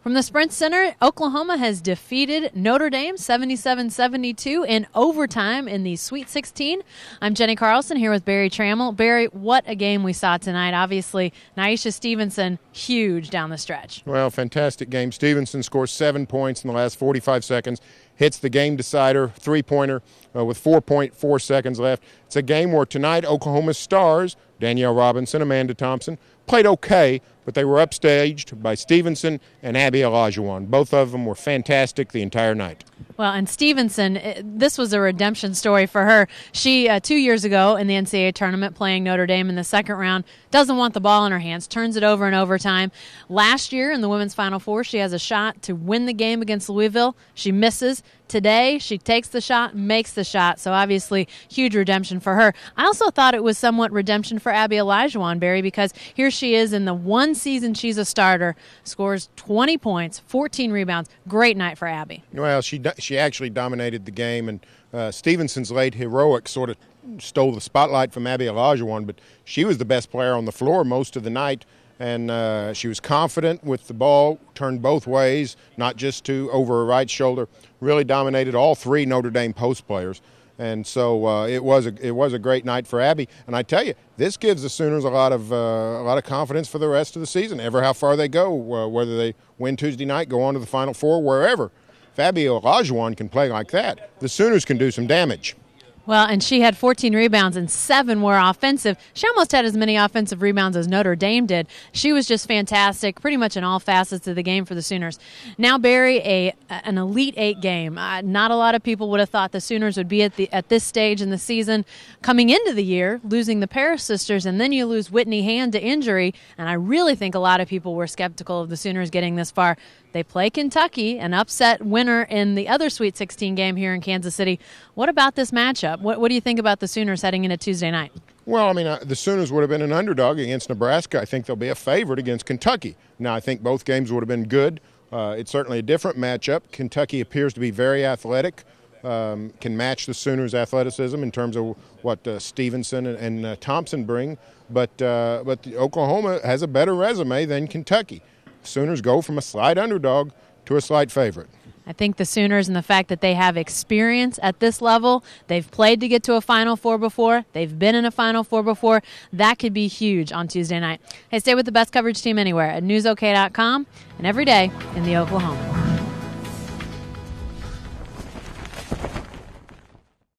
From the Sprint Center, Oklahoma has defeated Notre Dame 77-72 in overtime in the Sweet 16. I'm Jenni Carlson here with Barry Tramel. Barry, what a game we saw tonight. Obviously, Nyesha Stevenson, huge down the stretch. Well, fantastic game. Stevenson scores 7 points in the last 45 seconds, hits the game decider, three-pointer with 4.4 seconds left. It's a game where tonight Oklahoma's stars, Danielle Robinson, Amanda Thompson, played okay, but they were upstaged by Stevenson and Abby Olajuwon. Both of them were fantastic the entire night. Well, and Stevenson, this was a redemption story for her. She, 2 years ago in the NCAA tournament playing Notre Dame in the second round, doesn't want the ball in her hands, turns it over in overtime. Last year in the women's Final Four, she has a shot to win the game against Louisville. She misses. Today, she takes the shot, makes the shot, so obviously huge redemption for her. I also thought it was somewhat redemption for Abby Olajuwon, Barry, because here she is in the one season she's a starter, scores 20 points, 14 rebounds. Great night for Abby. Well, she actually dominated the game, and Stevenson's late heroic sort of stole the spotlight from Abby Olajuwon, but she was the best player on the floor most of the night. And she was confident with the ball, turned both ways, not just over her right shoulder. Really dominated all three Notre Dame post players, and so it was a great night for Abby. And I tell you, this gives the Sooners a lot of confidence for the rest of the season. Ever how far they go, whether they win Tuesday night, go on to the Final Four, wherever. If Abby Olajuwon can play like that, the Sooners can do some damage. Well, and she had 14 rebounds and 7 were offensive. She almost had as many offensive rebounds as Notre Dame did. She was just fantastic, pretty much in all facets of the game for the Sooners. Now, Barry, an Elite Eight game. Not a lot of people would have thought the Sooners would be at this stage in the season. Coming into the year, losing the Paris sisters, and then you lose Whitney Hand to injury, and I really think a lot of people were skeptical of the Sooners getting this far. They play Kentucky, an upset winner in the other Sweet 16 game here in Kansas City. What about this matchup? What do you think about the Sooners heading into Tuesday night? Well, I mean, the Sooners would have been an underdog against Nebraska. I think they'll be a favorite against Kentucky. Now, I think both games would have been good. It's certainly a different matchup. Kentucky appears to be very athletic, can match the Sooners' athleticism in terms of what Stevenson and Thompson bring. But Oklahoma has a better resume than Kentucky. Sooners go from a slight underdog to a slight favorite. I think the Sooners and the fact that they have experience at this level, they've played to get to a Final Four before, they've been in a Final Four before, that could be huge on Tuesday night. Hey, stay with the best coverage team anywhere at newsok.com and every day in the Oklahoma.